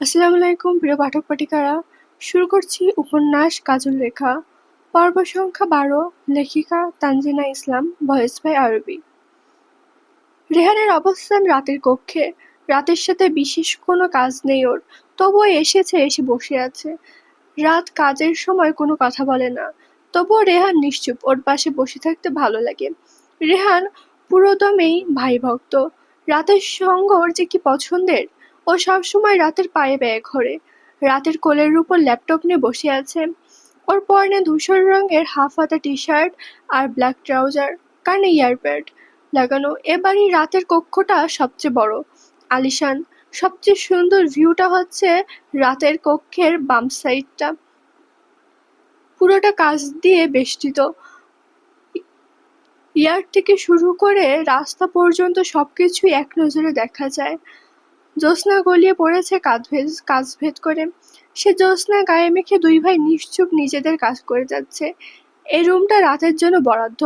আসসালামু আলাইকুম প্রিয় পাঠক পাঠিকারা। শুরু করছি উপন্যাস কাজল রেখা, পর্ব সংখ্যা 12। লেখিকা তানজিনা ইসলাম, ভয়েস বাই আরবি। রেহানের অবস্থান রাতের কক্ষে। রাতের সাথে বিশেষ কোনো কাজ নেই ওর, তবুও এসে বসে আছে। রাত কাজের সময় কোনো কথা বলে না, তবুও রেহান নিশ্চুপ। ওর পাশে বসে থাকতে ভালো লাগে। রেহান পুরোদমেই ভাই ভক্ত। রাতের সঙ্গ ওর যে কি পছন্দের। ও সবসময় রাতের পায়ে ব্যয় ঘোরে। রাতের কোলের উপর ল্যাপটপ নিয়ে বসে আছে। ওর পরনে ধূসর রঙের হাফ হাতা টি শার্ট আর ব্ল্যাক ট্রাউজার, কানে ইয়ারপ্যাড লাগানো। এবারই রাতের কক্ষটা সবচেয়ে বড়, আলিশান। সবচেয়ে সুন্দর ভিউটা হচ্ছে রাতের কক্ষের বাম সাইডটা। পুরোটা কাঁচ দিয়ে বেষ্টিত। ইয়ার্ড থেকে শুরু করে রাস্তা পর্যন্ত সবকিছুই এক নজরে দেখা যায়। জ্যোৎস্না গলিয়ে পড়েছে কাছ ভেদ করে। সে জ্যোৎস্না গায়ে মেখে দুই ভাই নিশ্চুপ নিজেদের কাজ করে যাচ্ছে। এই রুমটা রাতের জন্য বরাদ্দ।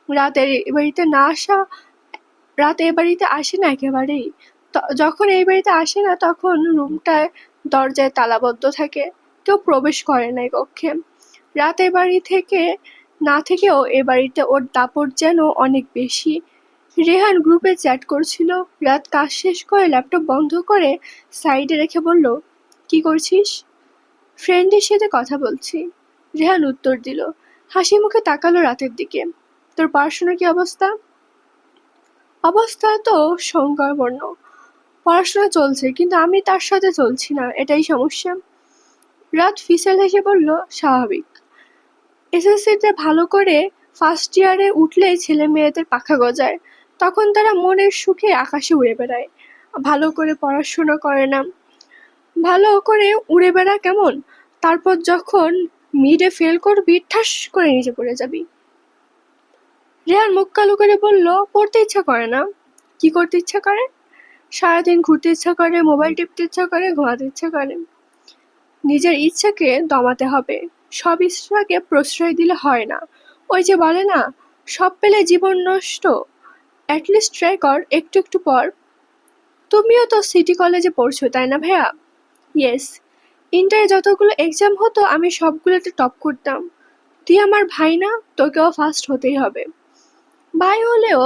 রাতের এ বাড়িতে না আসা রাত এ বাড়িতে আসে না একেবারেই। যখন এই বাড়িতে আসে না তখন রুমটায় দরজায় তালাবদ্ধ থাকে। কেউ প্রবেশ করে না এই কক্ষে। রাত এ বাড়ি থেকে না থেকেও এ বাড়িতে ওর দাপট যেন অনেক বেশি। রেহান গ্রুপে চ্যাট করছিল। রাত কাজ শেষ করে ল্যাপটপ বন্ধ করে সাইডে রেখে বলল, কি করছিস? ফ্রেন্ডের সাথে কথা বলছি। রেহান উত্তর দিল, হাসি মুখে তাকালো রাতের দিকে। তোর পড়াশোনার কি অবস্থা? অবস্থা তো সংকটাপন্ন। পড়াশোনা চলছে, কিন্তু আমি তার সাথে চলছি না, এটাই সমস্যা। রাত ফিসেল হেসে বলল, স্বাভাবিক। এসএসসিতে ভালো করে ফার্স্ট ইয়ারে উঠলেই ছেলে মেয়েদের পাখা গজায়। তখন তারা মনের সুখে আকাশে উড়ে বেড়ায়। ভালো করে পড়াশোনা করে না, ভালো করে উড়ে বেড়া কেমন? তারপর যখন মিডে ফেল করবি, ঠাস করে নিচে পড়ে যাবি। রেহান মুখ কালো করে বলল, পড়তে ইচ্ছা করে না। কি করতে ইচ্ছা করে? সারাদিন ঘুরতে ইচ্ছা করে, মোবাইল টিপতে ইচ্ছা করে, ঘুমাতে ইচ্ছা করে। নিজের ইচ্ছাকে দমাতে হবে। সব ইচ্ছাকে প্রশ্রয় দিলে হয় না। ওই যে বলে না, সব পেলে জীবন নষ্ট। অ্যাটলিস্ট ট্রাই কর, একটু একটু পড়। তুমিও তো সিটি কলেজে পড়ছো, তাই না ভাইয়া? ইয়েস। ইন্টারে যতগুলো এক্সাম হতো আমি সবগুলোতে টপ করতাম। তুই আমার ভাই না, তোকেও ফার্স্ট হতেই হবে। ভাই হলেও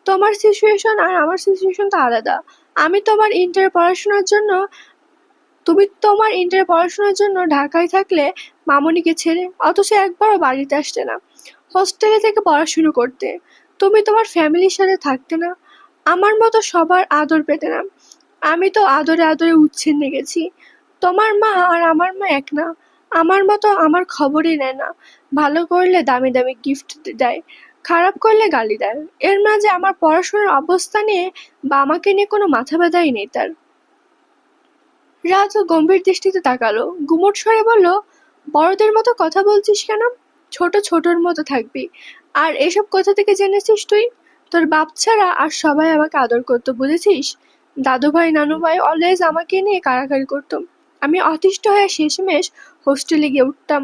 তোমার সিচুয়েশন আর আমার সিচুয়েশন তো আলাদা। আমি তোমার ইন্টারে পড়াশোনার জন্য তুমি তোমার ইন্টারে পড়াশোনার জন্য ঢাকায় থাকলে মামনিকে ছেড়ে, অথচ একবারও বাড়িতে আসতে না, হোস্টেলে থেকে পড়াশুনো করতে। তুমি তোমার ফ্যামিলির সাথে থাকতে না, আমার মতো সবার আদর পেতে না। আমি তো আদরে আদরে উচ্ছন্নে গেছি। তোমার মা আর আমার মা এক না। আমার মতো আমার খবরই নেয় না। ভালো করলে দামি দামি গিফট দেয়, খারাপ করলে গালি দেয়। এর মাঝে আমার পড়াশোনার অবস্থা নিয়ে বা আমাকে নিয়ে কোনো মাথা ব্যথাই নেই তার। রাজ গম্ভীর দৃষ্টিতে তাকালো, গুমোট স্বরে বলল, বড়দের মতো কথা বলছিস কেন? ছোট ছোটর মতো থাকবি। আর এসব কোথা থেকে জেনেছিস তুই? তোর বাপ ছাড়া আর সবাই আমাকে আদর করতো, বুঝেছিস? দাদু ভাই নানু ভাই অলওয়েজ আমাকে নিয়ে কাড়াকাড়ি করতো। আমি অতিষ্ঠ হয়ে শেষমেশ হোস্টেলে গিয়ে উঠতাম।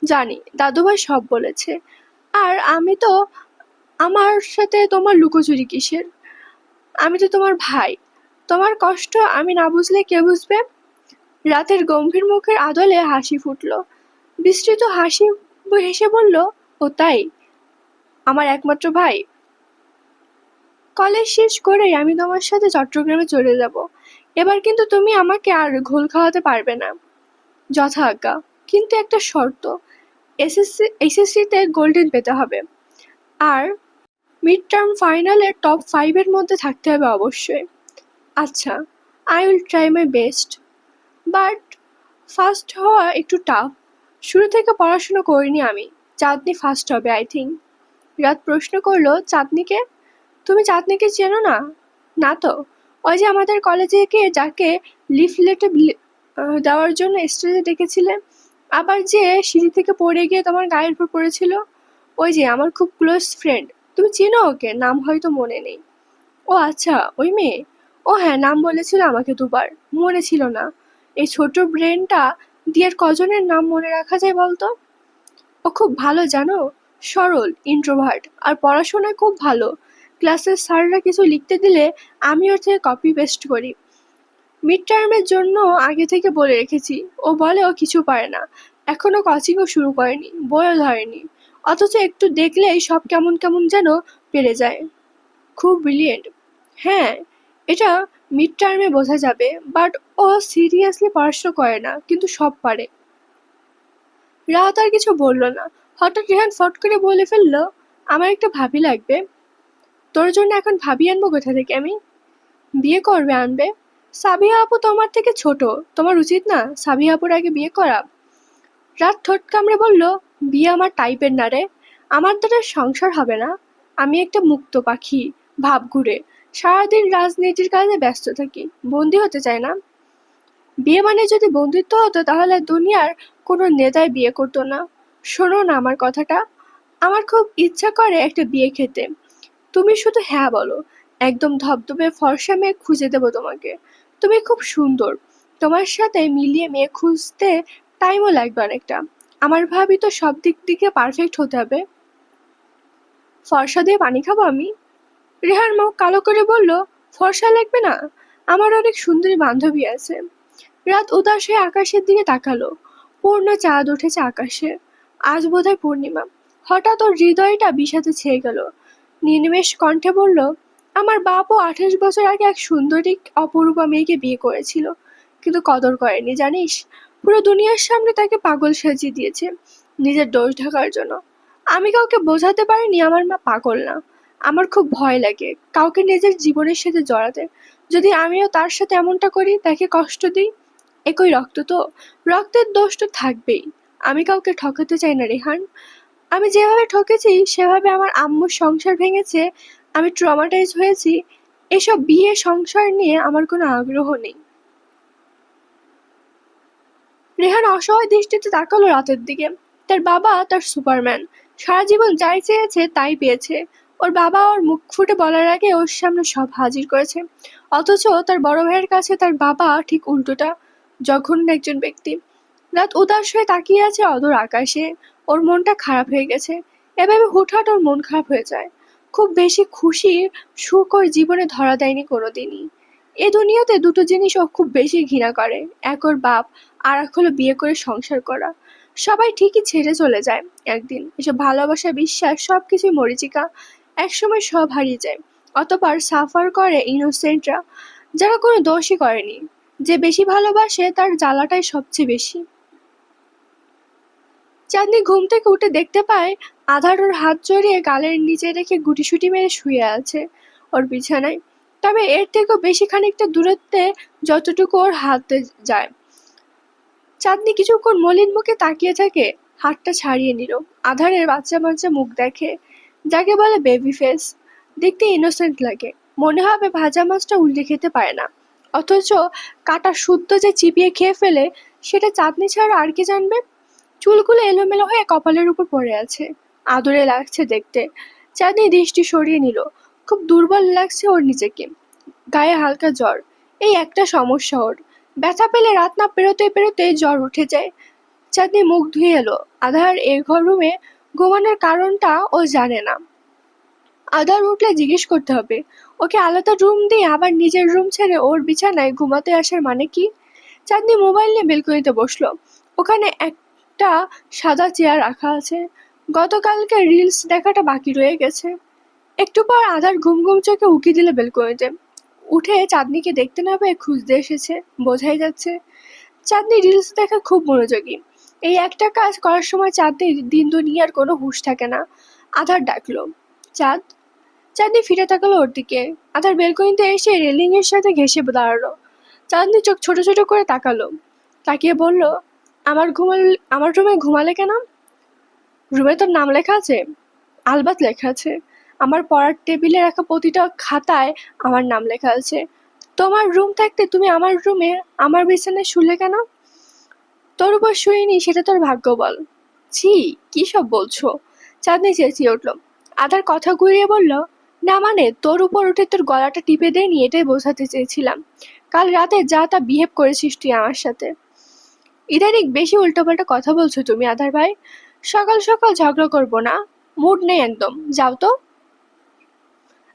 জানি দাদু ভাই সব বলেছে। আর আমি তো, আমার সাথে তোমার লুকোচুরি কিসের? আমি তো তোমার ভাই। তোমার কষ্ট আমি না বুঝলে কে বুঝবে? রাতের গম্ভীর মুখের আদলে হাসি ফুটল। বিস্তৃত হাসি হেসে বলল, ও তাই? আমার একমাত্র ভাই? কলেজ শেষ করেই আমি তোমার সাথে চট্টগ্রামে চলে যাব। এবার কিন্তু তুমি আমাকে আর ঘোল খাওয়াতে পারবে না। যথাজ্ঞা, কিন্তু একটা শর্ত। এসএসসিতে গোল্ডেন পেতে হবে। আর মিড টার্ম ফাইনালে টপ 5 এর মধ্যে থাকতে হবে অবশ্যই। আচ্ছা, I will try my best. But first হওয়া একটু টাফ। শুরু থেকে পড়াশোনা করিনি আমি। চাঁদনি ফার্স্ট হবে আই থিঙ্ক। রাত প্রশ্ন করলো, চাঁদনিকে? তুমি চাঁদনিকে চেনো না? না তো। ওই যে আমাদের কলেজে গিয়ে যাকে লিফলেটে দেওয়ার জন্য স্টেজে ডেকেছিলে, আবার যে সিঁড়ি থেকে পড়ে গিয়ে তোমার গায়ের উপর পড়েছিল, ওই যে আমার খুব ক্লোজ ফ্রেন্ড। তুমি চেনো ওকে? নাম হয়তো মনে নেই। ও আচ্ছা, ওই মেয়ে। ও হ্যাঁ, নাম বলেছিল আমাকে দুবার, মনে ছিল না। এই ছোট ব্রেনটা দিয়ে আর কজনের নাম মনে রাখা যায় বলতো? ও খুব ভালো জানো, সরল, ইন্ট্রোভার্ট, আর পড়াশোনায় খুব ভালো। ক্লাসের স্যাররা কিছু লিখতে দিলে আমি ওর থেকে কপি পেস্ট করি। মিড টার্মের জন্য আগে থেকে বলে রেখেছি। ও বলে ও কিছু পারে না, এখনো কোচিংও শুরু করেনি, বইও ধরেনি, অথচ একটু দেখলেই সব কেমন কেমন যেন পেরে যায়। খুব ব্রিলিয়েন্ট। হ্যাঁ, এটা মিড টার্মে বোঝা যাবে, বাট ও সিরিয়াসলি পড়াশোনা করে না, কিন্তু সব পারে। রাহাত আর কিছু বলল না। হঠাৎ রেহান ফট করে বলে ফেলল, আমার একটা ভাবি লাগবে। তোর জন্য এখন ভাবি আনবো কোথা থেকে আমি? বিয়ে করবে আনবে। সাবিহা আপু তোমার থেকে ছোট, তোমার উচিত না সাবিহা আপুর আগে বিয়ে করা? রাত ঠোঁট কামড়ে বলল, বিয়ে আমার টাইপের না রে, আমার দ্বারা সংসার হবে না। আমি একটা মুক্ত পাখি, ভাব ঘুরে, সারাদিন রাজনীতির কাজে ব্যস্ত থাকি, বন্দি হতে চাই না। বিয়ে মানে যদি বন্ধুত্ব হতো তাহলে দুনিয়ার কোনো নেতাই বিয়ে করতো না। শোনো না আমার কথাটা, আমার খুব ইচ্ছা করে একটা বিয়ে খেতে। তুমি শুধু হ্যাঁ বলো, একদম ধবধবে ফর্সা মেয়ে খুঁজে দেবো তোমাকে। তুমি খুব সুন্দর, তোমার সাথে মিলিয়ে মেয়ে খুঁজতে টাইমও লাগবে অনেকটা। আমার ভাবি তো সব দিক থেকে পারফেক্ট হতে হবে। ফর্সা দিয়ে পানি খাবো আমি? রেহার মুখ কালো করে বলল, ফর্সা লাগবে না, আমার অনেক সুন্দরী বান্ধবী আছে। রাত উদাস হয়ে আকাশের দিকে তাকালো। পূর্ণ চাঁদ উঠেছে আকাশে। আজ বোধহয় পূর্ণিমা। হঠাৎ ওর হৃদয়টা বিষাদে ছেয়ে গেল। নির্নিমেষ কণ্ঠে বলল, আমার বাপও 28 বছর আগে এক সুন্দরী অপরূপা মেয়েকে বিয়ে করেছিল, কিন্তু কদর করেনি জানিস। পুরো দুনিয়ার সামনে তাকে পাগল সাজিয়ে দিয়েছে, নিজের দোষ ঢাকার জন্য। আমি কাউকে বোঝাতে পারিনি আমার মা পাগল না। আমার খুব ভয় লাগে কাউকে নিজের জীবনের সাথে জড়াতে। যদি আমিও তার সাথে এমনটা করি, তাকে কষ্ট দিই। একই রক্ত তো, রক্তের দোষ তো থাকবেই। আমি কাউকে ঠকাতে চাই না রেহান। আমি যেভাবে ঠকেছি সেভাবে আমার আম্মুর সংসার ভেঙেছে, আমি ট্রমাটাইজ হয়েছি। এসব বিয়ে সংসার নিয়ে আমার কোনো আগ্রহ নেই। রেহান অসহায় দৃষ্টিতে তাকালো রাতের দিকে। তার বাবা তার সুপারম্যান, সারা জীবন যাই চেয়েছে তাই পেয়েছে। ওর বাবা ওর মুখ ফুটে বলার আগে ওর সামনে সব হাজির করেছে। অথচ তার বড় ভাইয়ের কাছে তার বাবা ঠিক উল্টোটা, জঘন্য একজন ব্যক্তি। রাত উদাস হয়ে তাকিয়ে আছে অদূর আকাশে। ওর মনটা খারাপ হয়ে গেছে। এভাবে হুটহাট ওর মন খারাপ হয়ে যায়। খুব বেশি খুশি সুখ ওর জীবনে ধরা দেয়নি কোনোদিনই। এ দুনিয়াতে দুটো জিনিস ও খুব বেশি ঘৃণা করে, এক ওর বাপ, আর এক হলো বিয়ে করে সংসার করা। সবাই ঠিকই ছেড়ে চলে যায় একদিন, এসব ভালোবাসা বিশ্বাস সবকিছুই মরীচিকা, একসময় সব হারিয়ে যায়। অতঃপর সাফার করে ইনোসেন্টরা, যারা কোনো দোষই করেনি। যে বেশি ভালোবাসে তার জ্বালাটাই সবচেয়ে বেশি। চাঁদনি ঘুম থেকে উঠে দেখতে পায় আধার ওর হাত জড়িয়ে গালের নিচে রেখে গুটিসুটি মেরে শুয়ে আছে ওর বিছানায়। তবে এর থেকেও বেশি খানিকটা দূরত্বে, যতটুকু ওর হাতে যায়। চাঁদনি কিছুক্ষণ মলিন মুখে তাকিয়ে থাকে, হাতটা ছাড়িয়ে নিল। আধারের বাচ্চা বাচ্চা মুখ দেখে, যাকে বলে বেবি ফেস। দেখতে ইনোসেন্ট লাগে, মনে হবে ভাজা মাছটা উল্টে খেতে পারে না, অথচ কাটা শুদ্ধ যে চিবিয়ে খেয়ে ফেলে সেটা চাঁদনি ছাড়া আর কে জানবে। চুলগুলো এলোমেলো হয়ে কপালের উপর পড়ে আছে, আদরে লাগছে দেখতে। চাঁদনি দৃষ্টি সরিয়ে নিল। খুব দুর্বল লাগছে ওর নিজেকে, গায়ে হালকা জ্বর। এই একটা সমস্যা ওর, ব্যথা পেলে রাত না পেরোতে পেরোতে জ্বর উঠে যায়। চাঁদনি মুখ ধুয়ে এলো। আধার এ ঘর রুমে ঘুমানোর কারণটা ও জানে না। আধার উঠলে জিজ্ঞেস করতে হবে। ওকে আলাদা রুম দিয়ে আবার নিজের রুম ছেড়ে ওর বিছানায় ঘুমাতে আসার মানে কি? চাঁদনি মোবাইল নিয়ে বেলকনিতে বসলো। ওখানে একটা সাদা চেয়ার রাখা আছে। গতকালকে রিলস দেখাটা বাকি রয়ে গেছে। একটু পর আধার ঘুম ঘুম চোখে উকি দিল বেলকনিতে। উঠে চাঁদনিকে দেখতে না পেয়ে খুঁজতে এসেছে, বোঝাই যাচ্ছে। চাঁদনি রিলস দেখা খুব মনোযোগী। এই একটা কাজ করার সময় চাঁদনির দিন দুনিয়ার কোনো হুঁশ থাকে না। আধার ডাকলো, চাঁদ। চাঁদনি ফিরে তাকালো ওর দিকে। আধার বেলকনিতে এসে রেলিং এর সাথে ঘেঁষে দাঁড়ালো। চাঁদনি চোখ ছোট ছোট করে তাকালো, তাকিয়ে বলল, আমার রুমে ঘুমালে কেন? রুমে তোর নাম লেখা আছে? আলবাত লেখা আছে। আমার পড়ার টেবিলে রাখা প্রতিটা খাতায় আমার নাম লেখা আছে। তোমার রুম থাকতে তুমি আমার রুমে আমার বিছানায় শুলে কেন? তোর উপর শুইনি সেটা তোর ভাগ্য বল। ছি, কি সব বলছো? চাঁদনি চেঁচিয়ে উঠল। আধার কথা ঘুরিয়ে বলল, না মানে তোর উপর উঠে তোর গলাটা টিপে দেয়নি, এটাই বোঝাতে চেয়েছিলাম। কাল রাতে যা তা বিহেভ করেছিস তুই আমার সাথে। ইদানিং বেশি উল্টোপাল্টা কথা বলছো তুমি আধার ভাই। সকাল সকাল ঝগড়া করবো না, মুড নেই একদম, যাও তো।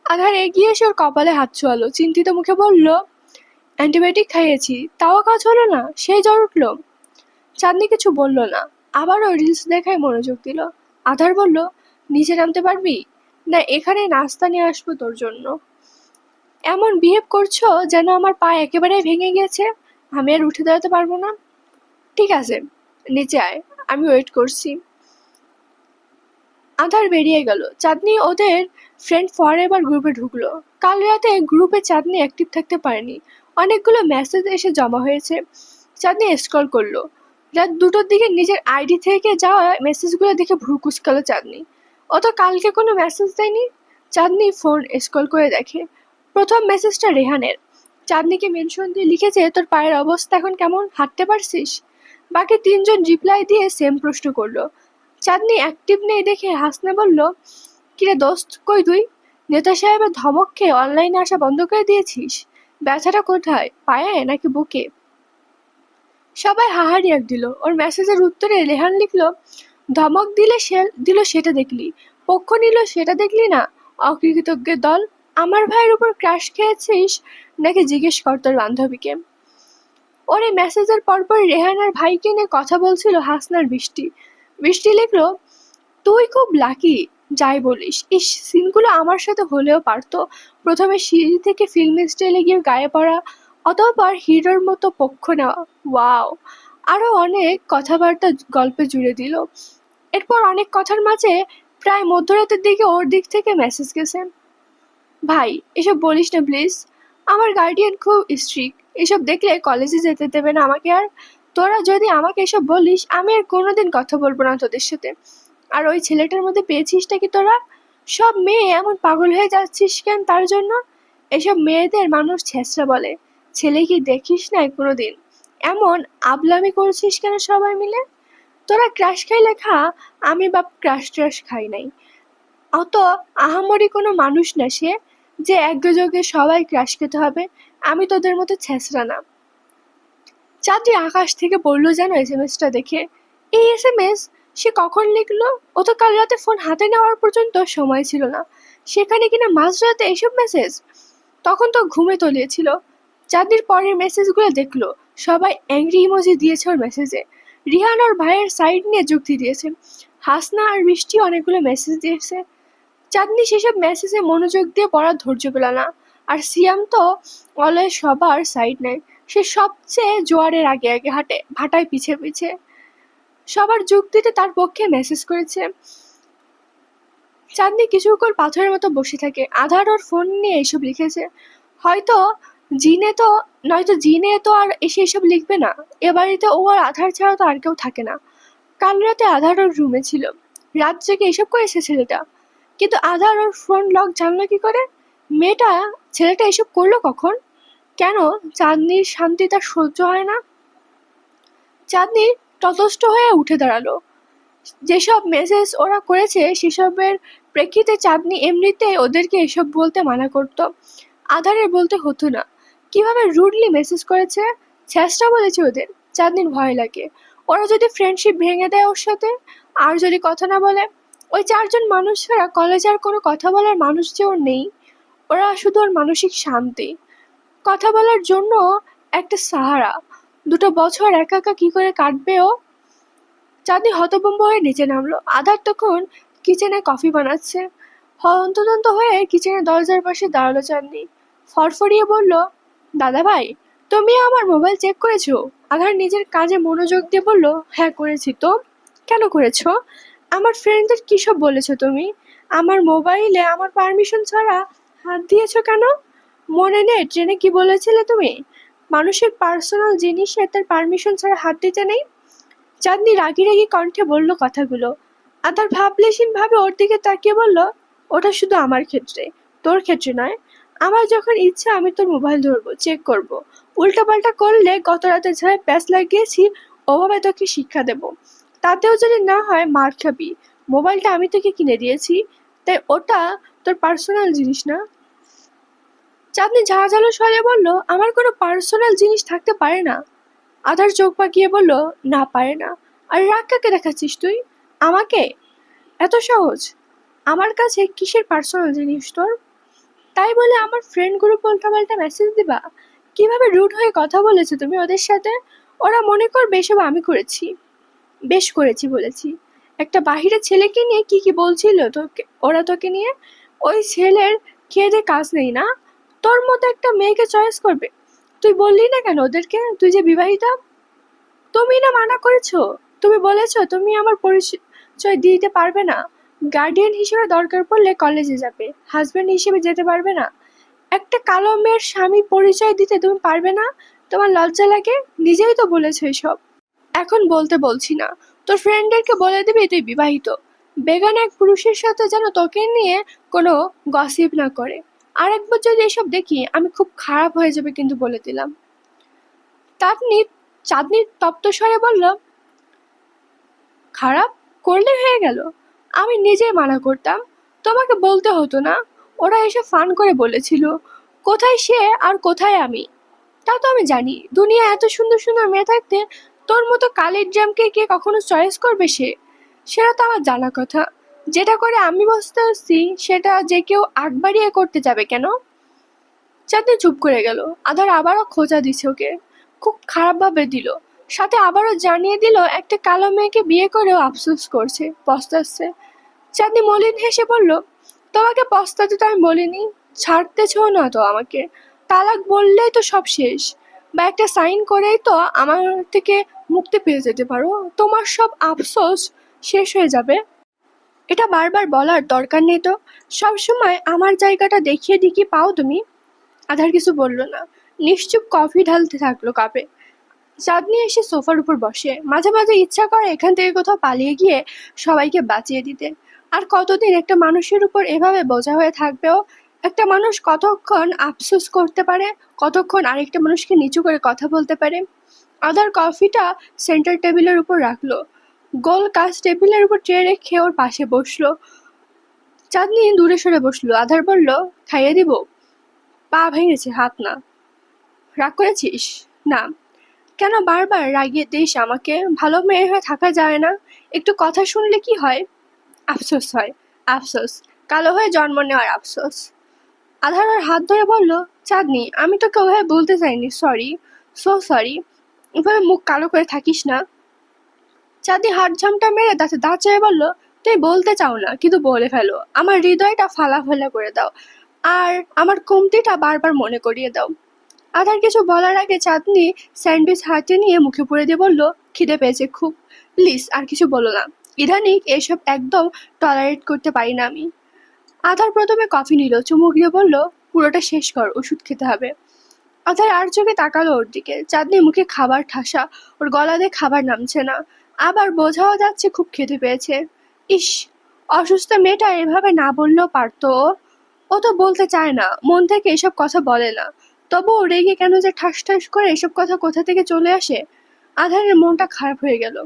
আধার এগিয়ে এসে ওর কপালে হাত ছোঁয়ালো, চিন্তিত মুখে বলল, অ্যান্টিবায়োটিক খাইয়েছি, তাও কাজ হলো না, সেই জ্বর উঠলো। চাঁদনি কিছু বলল না, আবারও রিলস দেখায় মনোযোগ দিল। আধার বলল, নিচে নামতে পারবি? না এখানে নাস্তা নিয়ে আসবো তোর জন্য? এমন বিহেভ করছো যেন আমার পা একেবারে ভেঙে গিয়েছে, আমি আর উঠে দাঁড়াতে পারবো না। ঠিক আছে, নিচে আয়, আমি ওয়েট করছি। আধার বেরিয়ে গেল। চাঁদনি ওদের ফ্রেন্ড ফরএভার গ্রুপে ঢুকলো। কাল রাতে গ্রুপে চাঁদনি অ্যাক্টিভ থাকতে পারেনি, অনেকগুলো মেসেজ এসে জমা হয়েছে। চাঁদনি স্ক্রল করলো। রাত 2টোর দিকে নিজের আইডি থেকে যাওয়া মেসেজগুলো দেখে ভ্রু কুচকালো চাঁদনি। ও তো কালকে কোনো মেসেজ দেয়নি। চাঁদনি ফোন স্ক্রল করে দেখে প্রথম মেসেজটা রেহানের। চাঁদনিকে মেনশন দিয়ে লিখেছে, তোর পায়ের অবস্থা এখন কেমন, হাঁটতে পারছিস? বাকি 3জন রিপ্লাই দিয়ে সেম প্রশ্ন করলো। চাঁদনি অ্যাক্টিভ নেই দেখে হাসনে বলল, কিরে দোস্ত, কই তুই? নেতা সাহেবের ধমক খেয়ে অনলাইনে আসা বন্ধ করে দিয়েছিস? ব্যথাটা কোথায়, পায়ে নাকি বুকে? সবাই হাহারি এক দিল। ওর মেসেজের উত্তরে রেহান লিখল, ধমক দিল সেটা দেখলি, পক্ষ নিল সেটা দেখলি না, অকৃতজ্ঞের দল। আমার ভাইয়ের উপর ক্রাশ খেয়েছিস নাকি জিজ্ঞেস কর তোর বান্ধবীকে। ওর এই মেসেজের পরপর রেহানার ভাইকে নিয়ে কথা বলছিল হাসনার বৃষ্টি। বৃষ্টি লিখল, তুই খুব লাকি, যাই বলিস। ইস, সিনগুলো আমার সাথে হলেও পারতো। প্রথমে সিঁড়ি থেকে ফিল্মি স্টাইলে গিয়ে গায়ে পড়া, অতঃপর হিরোর মতো পক্ষ নেওয়া। ওয়াও! আরো অনেক কথাবার্তা গল্পে জুড়ে দিল। এরপর অনেক কথার মাঝে প্রায় মধ্যরাতের দিকে ওর দিক থেকে মেসেজ গেছে, ভাই এসব বলিস না প্লিজ, আমার গার্ডিয়ান খুব স্ট্রিক্ট, এসব দেখলে কলেজে যেতে দেবে না আমাকে আর। তোরা যদি আমাকে এসব বলিস, আমি আর কোনোদিন কথা বলবো না তোদের সাথে। আর ওই ছেলেটার মধ্যে পেয়েছিসটা কি তোরা? সব মেয়ে এমন পাগল হয়ে যাচ্ছিস কেন তার জন্য? এসব মেয়েদের মানুষ ছেঁচড়া বলে, ছেলে কি দেখিস নাই কোনোদিন? এমন আবলামি করছিস কেন সবাই মিলে? তোরা ক্রাশ খাইলে খা, আমি বাপ ক্রাশ ট্রাশ খাই নাই। অত আহামরি কোনো মানুষ না সে, যে একযোগে সবাই ক্রাশ খেতে হবে। আমি তোদের মতো ছেঁচড়া না। চাঁদনি আকাশ থেকে পড়লো যেন এসএমএসটা দেখে। এই এসএমএস সে কখন লিখলো? ও তো কাল রাতে ফোন হাতে নেওয়ার পর্যন্ত সময় ছিল না, সেখানে কিনা মাঝরাতে এসব মেসেজ। তখন তো ঘুমে তলিয়েছিল। চাঁদনির পরের মেসেজগুলো দেখলো, সবাই অ্যাংরি ইমোজি দিয়েছে ওর মেসেজে। রিহান ওর ভাইয়ের সাইড নিয়ে যুক্তি দিয়েছে। হাসনা আর বৃষ্টি অনেকগুলো মেসেজ দিয়েছে। চাঁদনি সেসব মেসেজে মনোযোগ দিয়ে পড়ার ধৈর্য পেল না। আর সিয়াম তো অলওয়েজ সবার সাইড নেয়, সে সবচেয়ে জোয়ারের আগে আগে হাঁটে, ভাটায় পিছে পিছে। সবার যুক্তিতে তার পক্ষে মেসেজ করেছে। চাঁদনি কিছুক্ষণ পাথরের মতো বসে থাকে। আধার ওর ফোন নিয়ে এসব লিখেছে। হয়তো জিনে তো নয়তো জিনে তো আর এসে এসব লিখবে না। এ বাড়িতে ও আর আধার ছাড়া তো আর কেউ থাকে না। কাল রাতে আধার ওর রুমে ছিল, রাত জেগে এসব করেছে ছেলেটা। কিন্তু আধার ওর ফোন লক জানলো কি করে? ছেলেটা এসব করলো কখন? কেন? চাঁদনির শান্তি তার সহ্য হয় না। চাঁদনি ততস্থ হয়ে উঠে দাঁড়ালো। যেসব মেসেজ ওরা করেছে সেসবের প্রেক্ষিতে চাঁদনি এমনিতেই ওদেরকে এসব বলতে মানা করতো, আধারের বলতে হতো না। কিভাবে রুডলি মেসেজ করেছে, ছেঁচড়া বলেছে ওদের। চাঁদনির ভয় লাগে, ওরা যদি ফ্রেন্ডশিপ ভেঙে দেয় ওর সাথে, আর যদি কথা না বলে। ওই 4জন মানুষ ছাড়া কলেজে আর কোনো কথা বলার মানুষ যে ওর নেই। ওরা শুধু ওর মানসিক শান্তি, কথা বলার জন্য একটা সাহারা। 2 বছর একা একা কি করে কাটবে ও? চাঁদনি হতভম্ব হয়ে নিচে নামলো। আধার তখন কিচেনে কফি বানাচ্ছে। হন্তদন্ত হয়ে কিচেনের দরজার পাশে দাঁড়ালো চাঁদনি। ফড়ফড়িয়ে বলল, দাদা ভাই, তুমি আমার মোবাইল চেক করেছো? আধার নিজের কাজে মনোযোগ দিয়ে বলল, হ্যাঁ করেছি তো। কেন করেছো? আমার ফ্রেন্ডদের কী সব বলেছো তুমি? আমার মোবাইলে আমার পারমিশন ছাড়া হাত দিয়েছো কেন? মনে নেই ট্রেনে কি বলেছিলে তুমি? মানুষের পার্সোনাল জিনিসে তার পারমিশন ছাড়া হাত দিতে নেই। চাঁদনি রাগী রাগী কণ্ঠে বলল কথাগুলো। আধার ভাবলেশীন ভাবে ওর দিকে তাকিয়ে বলল, ওটা শুধু আমার ক্ষেত্রে, তোর ক্ষেত্রে নয়। আমার যখন ইচ্ছা আমি তোর মোবাইল ধরবো, চেক করব। উল্টাপাল্টা করলে গত রাতে ঝাড়ে প্যাঁচ লাগিয়েছি, ওভাবে তোকে শিক্ষা দেব। তাতেও যদি না হয় মার খাবি। মোবাইলটা আমি তোকে কিনে দিয়েছি, তাই ওটা তোর পার্সোনাল জিনিস না। চাঁদনি ঝাঁঝালো স্বরে বলল, আমার কোনো পার্সোনাল জিনিস থাকতে পারে না। আধার চোখ পাকিয়ে বলল, না পারে না। আর রাগ কাকে দেখাচ্ছিস তুই? আমাকে? এত সহজ? আমার কাছে কিসের পার্সোনাল জিনিস তোর? তাই বলে আমার ফ্রেন্ড গ্রুপ উল্টাপাল্টা মেসেজ দিবা? কিভাবে রুড হয়ে কথা বলেছো তুমি ওদের সাথে? ওরা মনে করবে এসব আমি করেছি। বেশ করেছি বলেছি। একটা বাহিরের ছেলেকে নিয়ে কি কি বলছিল তোকে ওরা তোকে নিয়ে? ওই ছেলের খেয়ে দেয়ে কাজ নেই না? তোর মতো একটা মেয়েকে চয়েস করবে? তুই বললি না কেন ওদেরকে তুই যে বিবাহিতা? তুমি না মানা করেছো। তুমি বলেছো তুমি আমার পরিচয় দিতে পারবে না। গার্ডিয়ান হিসেবে দরকার পড়লে কলেজে যাবে, হাজবেন্ড হিসেবে যেতে পারবে না। একটা কালো মেয়ের স্বামী পরিচয় দিতে তুমি পারবে না? তোমার লজ্জা লাগে? নিজেই তো বলেছো এসব। এখন বলতে বলছি না, তোর ফ্রেন্ডদেরকে বলে দিবি তুই বিবাহিত। বেগান এক পুরুষের সাথে যেন তোকে নিয়ে কোনো গসিপ না করে। আর একবার যদি এসব দেখি আমি খুব খারাপ হয়ে যাবে কিন্তু বলে দিলাম। চাঁদনি চাঁদনি তপ্ত স্বরে বলল, খারাপ করলে হয়ে গেল। আমি নিজেই মানা করতাম, তোমাকে বলতে হতো না। ওরা এসে ফান করে বলেছিল। কোথায় সে আর কোথায় আমি তা তো আমি জানি। দুনিয়া এত সুন্দর সুন্দর মেয়ে থাকতে তোর মতো কালির জামকে কে কখনো চয়েস করবে সেটা তো আমার জানা কথা। যেটা করে আমি বুঝতে পারছি সেটা যে কেউ আগ বাড়িয়ে করতে যাবে কেন? চাঁদনি চুপ করে গেল। আধার আবারও খোঁচা দিছে ওকে, খুব খারাপভাবে দিল। সাথে আবারও জানিয়ে দিল একটা কালো মেয়েকে বিয়ে করেও আফসোস করছে, পস্তাচ্ছে। চাঁদনি মলিন হেসে বলল, তোমাকে পস্তাতে তো আমি বলিনি। ছাড়তেছো না তো আমাকে। তালাক বললেই তো সব শেষ, বা একটা সাইন করেই তো আমার থেকে মুক্তি পেয়ে যেতে পারো। তোমার সব আফসোস শেষ হয়ে যাবে। এটা বারবার বলার দরকার নেই তো। সবসময় আমার জায়গাটা দেখিয়ে দিকি পাও তুমি। আধার কিছু বলল না, নিশ্চুপ কফি ঢালতে থাকলো কাপে। চাঁদনি এসে সোফার উপর বসে। মাঝে মাঝে ইচ্ছা করে এখান থেকে কোথাও পালিয়ে গিয়ে সবাইকে বাঁচিয়ে দিতে। আর কতদিন একটা মানুষের উপর এভাবে বোঝা হয়ে থাকবেও? একটা মানুষ কতক্ষণ আফসোস করতে পারে, কতক্ষণ আরেকটা মানুষকে নিচু করে কথা বলতে পারে? আধার কফিটা সেন্টার টেবিলের উপর রাখলো, গোল কাজ টেবিলের উপর ট্রে রেখে ওর পাশে বসলো। চাঁদনি দূরে সরে বসলো। আধার বলল, খাইয়ে দিব? পা ভেঙেছে, হাত না। রাগ করেছিস? না। কেন বারবার রাগিয়ে দিস আমাকে? ভালো মেয়ে হয়ে থাকা যায় না? একটু কথা শুনলে কি হয়? আফসোস হয়। আফসোস, কালো হয়ে জন্ম নেওয়ার আফসোস। আধার ওর হাত ধরে বলল, চাঁদনি আমি তোকে ওভাবে বলতে চাইনি, সরি, সো সরি। ওভাবে মুখ কালো করে থাকিস না। চাঁদনি হাত ঝামটা মেরে দাঁতে দাঁত চেয়ে বলল, তুই বলতে চাও না কিন্তু বলে ফেলো। আমার হৃদয়টা ফালাফালা করে দাও, আর আমার কমতিটা বারবার মনে করিয়ে দাও। আধার কিছু বলার আগে চাঁদনি স্যান্ডউইচ হাতে নিয়ে মুখে পুরে দিয়ে বলল, খিদে পেয়েছে খুব, প্লিজ আর কিছু বলো না। ইদানিং এসব একদম টলারেট করতে পারি না আমি। আধার প্রথমে কফি নিল, চুমুক দিয়ে বলল, পুরোটা শেষ কর, ওষুধ খেতে হবে। আধার আর চোখে তাকালো ওর দিকে। চাঁদনি মুখে খাবার ঠাসা, ওর গলা দিয়ে খাবার নামছে না। আবার বোঝাও যাচ্ছে খুব খেতে পেয়েছে। ইস, অসুস্থ মেয়েটা এভাবে না বললেও পারতো। ও তো বলতে চায় না, মন থেকে এসব কথা বলে না। তবুও রেগে কেন যে ঠাস ঠাস করে এসব কথা কোথা থেকে চলে আসে। আধারের মনটা খারাপ হয়ে গেল।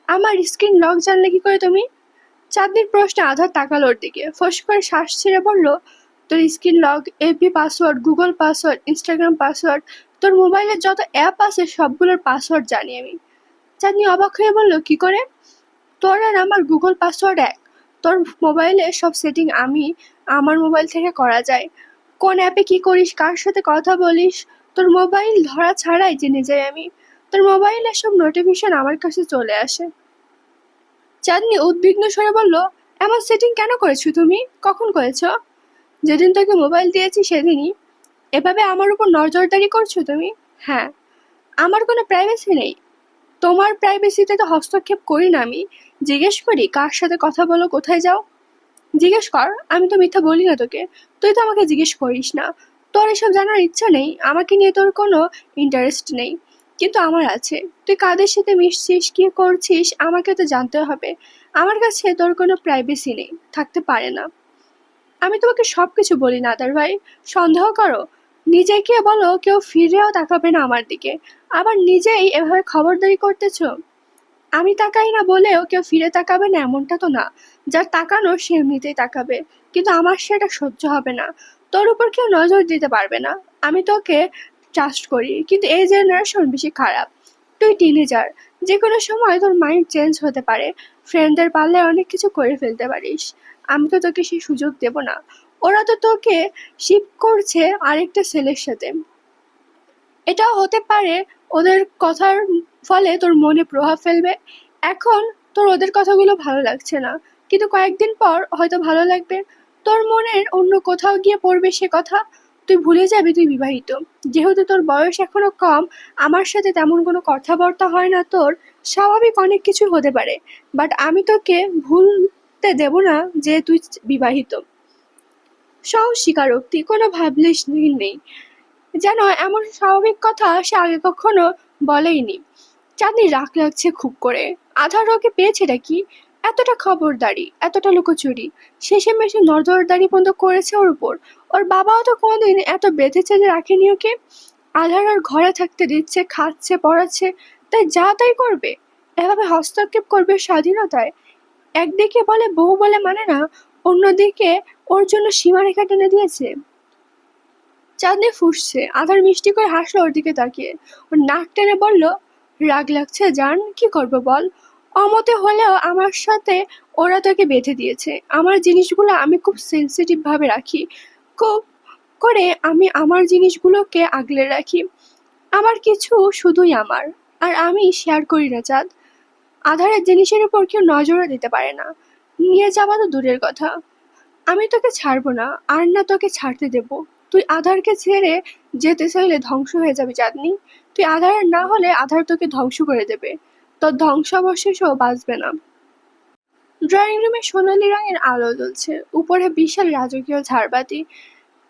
আমার স্ক্রিন লক জানলে কি করে তুমি? চাঁদনির প্রশ্নে আধার তাকালো ওর দিকে, ফস করে শ্বাস ছেড়ে বলল, তোর screen lock, FB password, Google password, Instagram password, তোর মোবাইলের যত অ্যাপ আছে সবগুলোর পাসওয়ার্ড জানি আমি। চাঁদনি অবাক হয়ে বলল, কি করে? তোর আর আমার গুগল পাসওয়ার্ড এক। তোর মোবাইলে সব সেটিং আমি আমার মোবাইল থেকে করা যায়। কোন অ্যাপে কি করিস, কার সাথে কথা বলিস, তোর মোবাইল ধরা ছাড়াই জেনে যাই আমি। তোর মোবাইলে সব নোটিফিকেশন আমার কাছে চলে আসে। চাঁদনি উদ্বিগ্ন স্বরে বলল, এমন সেটিং কেন করেছো তুমি? কখন করেছো? যেদিন তোকে মোবাইল দিয়েছি সেদিনই। এভাবে আমার উপর নজরদারি করছো তুমি? হ্যাঁ। আমার কোনো প্রাইভেসি নেই? তোমার প্রাইভেসিতে তো হস্তক্ষেপ করি না আমি। জিজ্ঞেস করি কার সাথে কথা বলো, কোথায় যাও। জিজ্ঞেস কর, আমি তো মিথ্যা বলি না তোকে। তুই তো আমাকে জিজ্ঞেস করিস না। তোর এসব জানার ইচ্ছা নেই, আমাকে নিয়ে তোর কোনো ইন্টারেস্ট নেই। কিন্তু আমার আছে। তুই কাদের সাথে মিশছিস, কি করছিস, আমাকে তো জানতে হবে। আমার কাছে তোর কোনো প্রাইভেসি নেই, থাকতে পারে না। আমি তোমাকে সবকিছু বলি না আদার ভাই। সন্দেহ করো? নিজেকে বলো কেউ ফিরেও তাকাবে না আমার দিকে, আবার নিজেই এভাবে খবরদারি করতেছো। আমি তাকাই না বলেও কেউ ফিরে তাকাবে না এমনটা তো না। যার তাকানো সে এমনিতেই তাকাবে, কিন্তু আমার সেটা সহ্য হবে না। তোর উপর কেউ নজর দিতে পারবে না। আমি তোকে ট্রাস্ট করি, কিন্তু এই জেনারেশন বেশি খারাপ। তুই টিনেজার, যে কোনো সময় তোর মাইন্ড চেঞ্জ হতে পারে। ফ্রেন্ডদের পারলে অনেক কিছু করে ফেলতে পারিস। আমি তো তোকে সেই সুযোগ দেব না। ওরা তো তোকে শিপ করছে আরেকটা ছেলের সাথে। এটাও হতে পারে ওদের কথার ফলে তোর মনে প্রভাব ফেলবে। এখন তোর ওদের কথাগুলো ভালো লাগছে না, কিন্তু কয়েকদিন পর হয়তো ভালো লাগবে। তোর মনের অন্য কোথাও গিয়ে পড়বে সে কথা। তুই ভুলে যাবি তুই বিবাহিত। যেহেতু তোর বয়স এখনো কম, আমার সাথে তেমন কোনো কথাবার্তা হয় না তোর, স্বাভাবিক অনেক কিছু হতে পারে, বাট আমি তোকে ভুলতে দেব না যে তুই বিবাহিত। সহজ স্বীকারোক্তি, কোনো ভাবলিস নেই, যেন এমন স্বাভাবিক কথা সে আগে কখনো বলেইনি। চাঁদনির রাগ লাগছে খুব করে। আধার ওকে পেয়েছেটা কি? এতটা খবরদারি, এতটা লুকোচুরি, শেষেমেশে নজরদারি পর্যন্ত করেছে ওর উপর। ওর বাবাও তো কোনোদিন এত বেঁধে চেঁধে রাখেনি ওকে। আধার ওর ঘরে থাকতে দিচ্ছে, খাচ্ছে, পড়াচ্ছে, তাই যা তাই করবে? এভাবে হস্তক্ষেপ করবে স্বাধীনতায়? একদিকে বলে বউ বলে মানে না, অন্যদিকে ওর জন্য সীমারেখা টেনে দিয়েছে। চাঁদনি ফুঁসছে। আধার মিষ্টি করে হাসলো ওর দিকে তাকিয়ে। ওর নাক টেনে বলল, রাগ লাগছে জান, কি করবো বল? অমতে হলেও আমার সাথে ওরা তোকে বেঁধে দিয়েছে। আমার জিনিসগুলো আমি খুব সেন্সিটিভ ভাবে রাখি, খুব করে আমি আমার জিনিসগুলোকে আগলে রাখি। আমার কিছু শুধুই আমার, আর আমি শেয়ার করি না চাঁদ। আধারের জিনিসের উপর কেউ নজরও দিতে পারে না, নিয়ে যাওয়া তো দূরের কথা। আমি তোকে ছাড়বো না, আর না তোকে ছাড়তে দেব। তুই আধারকে ছেড়ে যেতে চাইলে ধ্বংস হয়ে যাবি চাঁদনি। তুই আধার না হলে আধার তোকে ধ্বংস করে দেবে। তোর ধ্বংসাবশেষও বাঁচবে না। ড্রয়িং রুমে সোনালি রঙের আলো জ্বলছে, উপরে বিশাল রাজকীয় ঝাড়বাতি।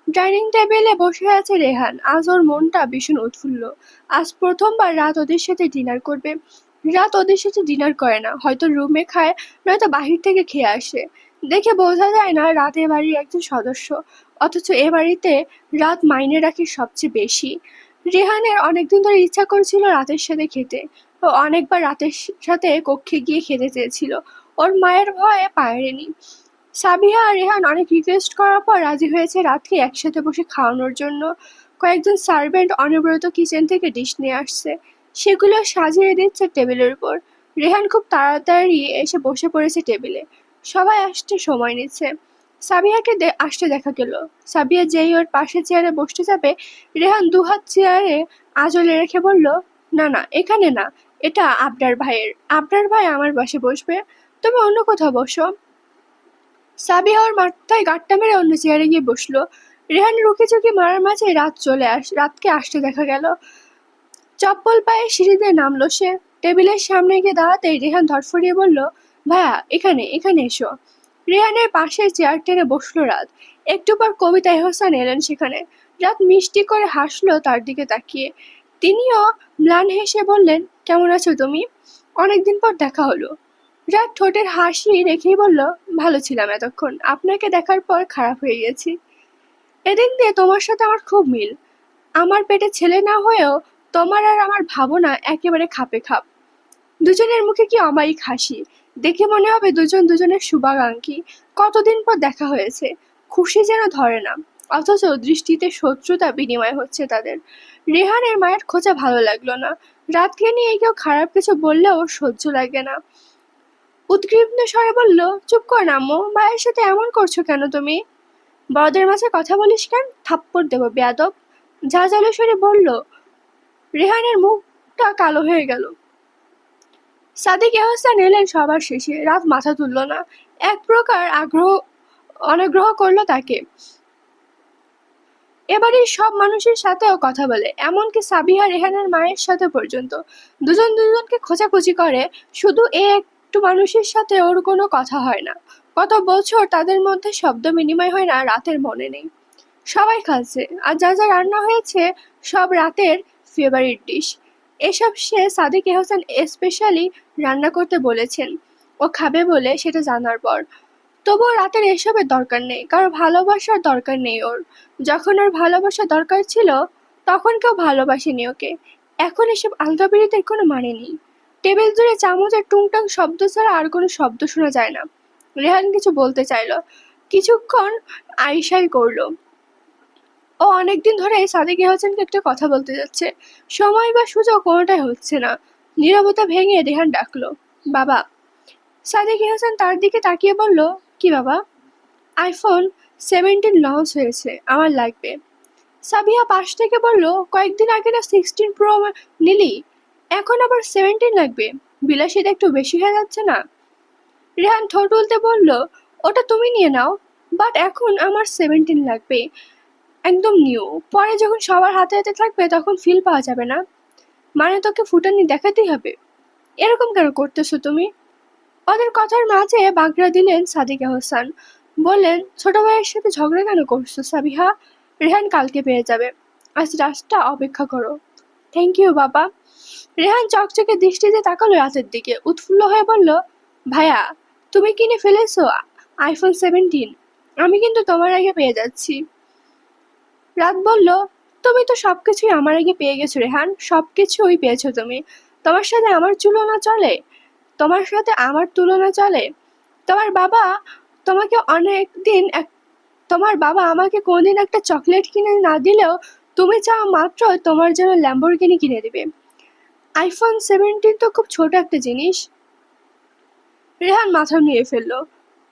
ডাইনিং টেবিলে বসে আছে রেহান। আজ ওর মনটা ভীষণ উৎফুল্ল। আজ প্রথমবার রাত ওদের সাথে ডিনার করবে। রাত ওদের সাথে ডিনার করে না, হয়তো রুমে খায়, নয়তো বাহির থেকে খেয়ে আসে। দেখে বোঝা যায় না রাত এ বাড়ির একজন সদস্য, অথচ এ বাড়িতে রাত মাইনে রাখে সবচেয়ে বেশি। রেহানের অনেকদিন ধরে ইচ্ছা করছিল রাতের সাথে খেতে। ও অনেকবার রাতের সাথে কক্ষে গিয়ে খেতে চেয়েছিল, ওর মায়ের ভয়ে পারেনি। সাবিহা আর রেহান অনেক রিকোয়েস্ট করার পর রাজি হয়েছে রাতকে একসাথে বসে খাওয়ানোর জন্য। কয়েকজন সার্ভেন্ট অনবরত কিচেন থেকে ডিশ নিয়ে আসছে, সেগুলো সাজিয়ে দিচ্ছে টেবিলের উপর। রেহান খুব তাড়াতাড়ি এসে বসে পড়েছে টেবিলে। সবাই আসতে সময় নিচ্ছে। সাবিহাকে আসতে দেখা গেল। সাবিহা যেই ওর পাশে চেয়ারে বসতে যাবে, রেহান দুহাত চেয়ারে আঁচলে রেখে বলল, না না, এখানে না, এটা আবরার ভাইয়ের। আবরার ভাই আমার পাশে বসবে, তুমি অন্য কোথাও বসো। সাবিহা ওর মাথায় গাঁটটা মেরে অন্য চেয়ারে গিয়ে বসলো। রেহান রুকিঝুঁকি মারার মাঝে রাতকে আসতে দেখা গেল। চপ্পল পায়ে সিঁড়ি দিয়ে নামলো সে। টেবিলের সামনে গিয়ে দাঁড়াতেই রেহান ধরফরিয়ে বলল, ভাইয়া এখানে এখানে এসো। রেহানের পাশের চেয়ার টেনে বসলো রাত। একটু পর কবিতা এহসান এলেন সেখানে। রাত মিষ্টি করে হাসলো তার দিকে তাকিয়ে। তিনিও ম্লান হেসে বললেন, কেমন আছো তুমি? অনেকদিন পর দেখা হলো। রাত ঠোঁটের হাসি রেখেই বলল, ভালো ছিলাম এতক্ষণ, আপনাকে দেখার পর খারাপ হয়ে গেছি। এদিক দিয়ে তোমার সাথে আমার খুব মিল। আমার পেটে ছেলে না হয়েও তোমার আর আমার ভাবনা একেবারে খাপে খাপ। দুজনের মুখে কি অমায়িক হাসি, দেখে মনে হবে দুজন দুজনের শুভাকাঙ্ক্ষী। কতদিন পর দেখা হয়েছে, খুশি যেন ধরে না, অথচ দৃষ্টিতে শত্রুতা বিনিময় হচ্ছে তাদের। রেহানের মায়ের খোঁচা ভালো লাগলো না। রাতকে নিয়ে কেউ খারাপ কিছু বললেও ওর সহ্য লাগে না। উদ্গ্রীব স্বরে বলল, চুপ কর না আম্মু, ভাইয়ের সাথে এমন করছো কেন তুমি? বড়দের মাঝে কথা বলিস কেন? থাপ্পড় দেবো বেয়াদব। ঝাঁঝালো স্বরে বলল। রেহানের মুখটা কালো হয়ে গেল। সাদিক এহসান এলেন সবার শেষে। রাত মাথা তুলল না, এক প্রকার অনাগ্রহ করলো তাকে। এবারে সব মানুষের সাথেও কথা বলে, এমনকি সাবিহা রেহানের মায়ের সাথে পর্যন্ত। দুজন দুজনকে খোঁচাখুচি করে, শুধু একটু মানুষের সাথে ওর কোনো কথা হয় না। কত বছর তাদের মধ্যে শব্দ বিনিময় হয় না রাতের মনে নেই। সবাই খাচ্ছে, আর যা যা রান্না হয়েছে সব রাতের ফেভারিট ডিশ। এসব সে সাদিক এহসান স্পেশালি রান্না করতে বলেছেন ও খাবে বলে, সেটা জানার পর। তবুও রাতের এসবের দরকার নেই, কারো ভালোবাসার দরকার নেই ওর। যখন ওর ভালোবাসা দরকার ছিল, তখন কেউ ভালোবাসেনি ওকে। এখন এসব আলগাবিড়িদের কোনো মানে নেই। টেবিল জুড়ে চামচের টুংটাং শব্দ ছাড়া আর কোনো শব্দ শোনা যায় না। রেহান কিছু বলতে চাইল, কিছুক্ষণ আইসাই করলো। ও অনেকদিন ধরে সাদিক এহসানকে একটা কথা বলতে যাচ্ছে, সময় বা সুযোগ কোনোটাই হচ্ছে না। নীরবতা ভেঙে রেহান ডাকলো, বাবা। সাদিক এহসান তার দিকে তাকিয়ে বলল, কি বাবা? আইফোন 17 লঞ্চ হয়েছে, আমার লাগবে। সাবিহা পাশ থেকে বলল, কয়েকদিন আগে না 16 Pro নিলি, এখন আবার 17 লাগবে, বিলাসিতা একটু বেশি হয়ে যাচ্ছে না? রেহান ঠোঁট উল্টে বলল, ওটা তুমি নিয়ে নাও, বাট এখন আমার 17 লাগবে, একদম নিউ। পরে যখন সবার হাতে হাতে থাকবে তখন ফিল পাওয়া যাবে না? মানে তোকে ফুটানি দেখাতেই হবে? এরকম কেন করতেছো তুমি? ওদের কথার মাঝে বাগড়া দিলেন সাদিকা হোসেন। বললেন, ছোট ভাইয়ের সাথে ঝগড়া কেন করছো সাবিহা? রেহান কালকে পেয়ে যাবে, আজ রাতটা অপেক্ষা করো। থ্যাংক ইউ বাবা। রেহান চকচকে দৃষ্টিতে তাকালো রাতের দিকে, উৎফুল্ল হয়ে বলল, ভাইয়া তুমি কিনে ফেলেছো আইফোন 17, আমি কিন্তু তোমার আগে পেয়ে যাচ্ছি। রাত বলল, তুমি তো সবকিছুই আমার আগে পেয়ে গেছো রেহান, সবকিছুই পেয়েছো তুমি। তোমার সাথে আমার তুলনা চলে? তোমার সাথে আমার তুলনা চলে? তোমার বাবা তোমাকে অনেক দিন তোমার বাবা আমাকে কোনদিন একটা চকলেট কিনে না দিলেও তুমি চাও মাত্র তোমার জন্য ল্যাম্বরগিনি কিনে দিবে। আইফোন 17 তো খুব ছোট একটা জিনিস। রেহান মাথা নিয়ে ফেলল।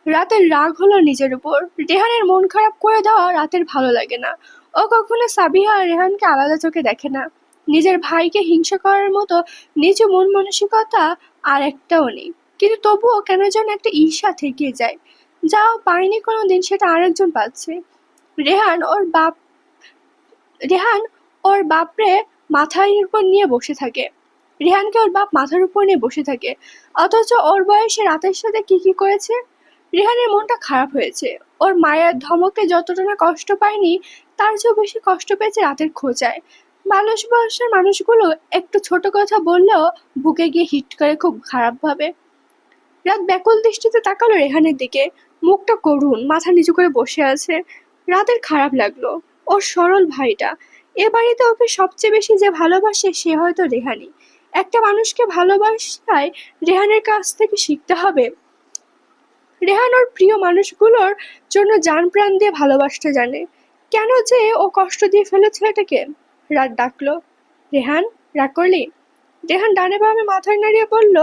রাতের রাগ হলো নিজের উপর। রেহানের মন খারাপ করে দেওয়া রাতের ভালো লাগে না। ও কখনো সাবিহা আর রেহানকে আলাদা চোখে দেখে না। নিজের ভাইকে হিংসা করার মতো নিচু মন মানসিকতা আর একটাও নেই। কিন্তু তবুও কেন যেন একটা ঈর্ষা থেকে যায়, যাও পায়নি কোনোদিন সেটা আরেকজন পাচ্ছে। রেহান ওর বাপ রেহান ওর বাপরে মাথার উপর নিয়ে বসে থাকে। রেহানকে ওর বাপ মাথার উপর নিয়ে বসে থাকে, অথচ ওর বয়সে রাতের সাথে কি কি করেছে। রেহানের মনটা খারাপ হয়েছে। ওর মায়ের ধমকে যতটা না কষ্ট পায়নি, তার চেয়েও বেশি কষ্ট পেয়েছে রাতের খোঁচায়। ভালোবাসার মানুষগুলো একটু ছোট কথা বললেও বুকে গিয়ে হিট করে খুব খারাপভাবে। রাত ব্যাকুল দৃষ্টিতে তাকালো রেহানের দিকে। মুখটা করুণ, মাথা নিচু করে বসে আছে। রাতের খারাপ লাগলো। ওর সরল ভাইটা, এ বাড়িতে ওকে সবচেয়ে বেশি যে ভালোবাসে সে হয়তো রেহানি। একটা মানুষকে ভালোবাসায় রেহানের কাছ থেকে শিখতে হবে। রেহান ওর প্রিয় মানুষগুলোর জন্য জান প্রাণ দিয়ে ভালোবাসতে জানে। কেন যে ও কষ্ট দিয়ে ফেলে ছেলেটাকে? রাত ডাকলো, রেহান রাগ করলি? রেহান ডানে বামে মাথায় নাড়িয়ে বলল,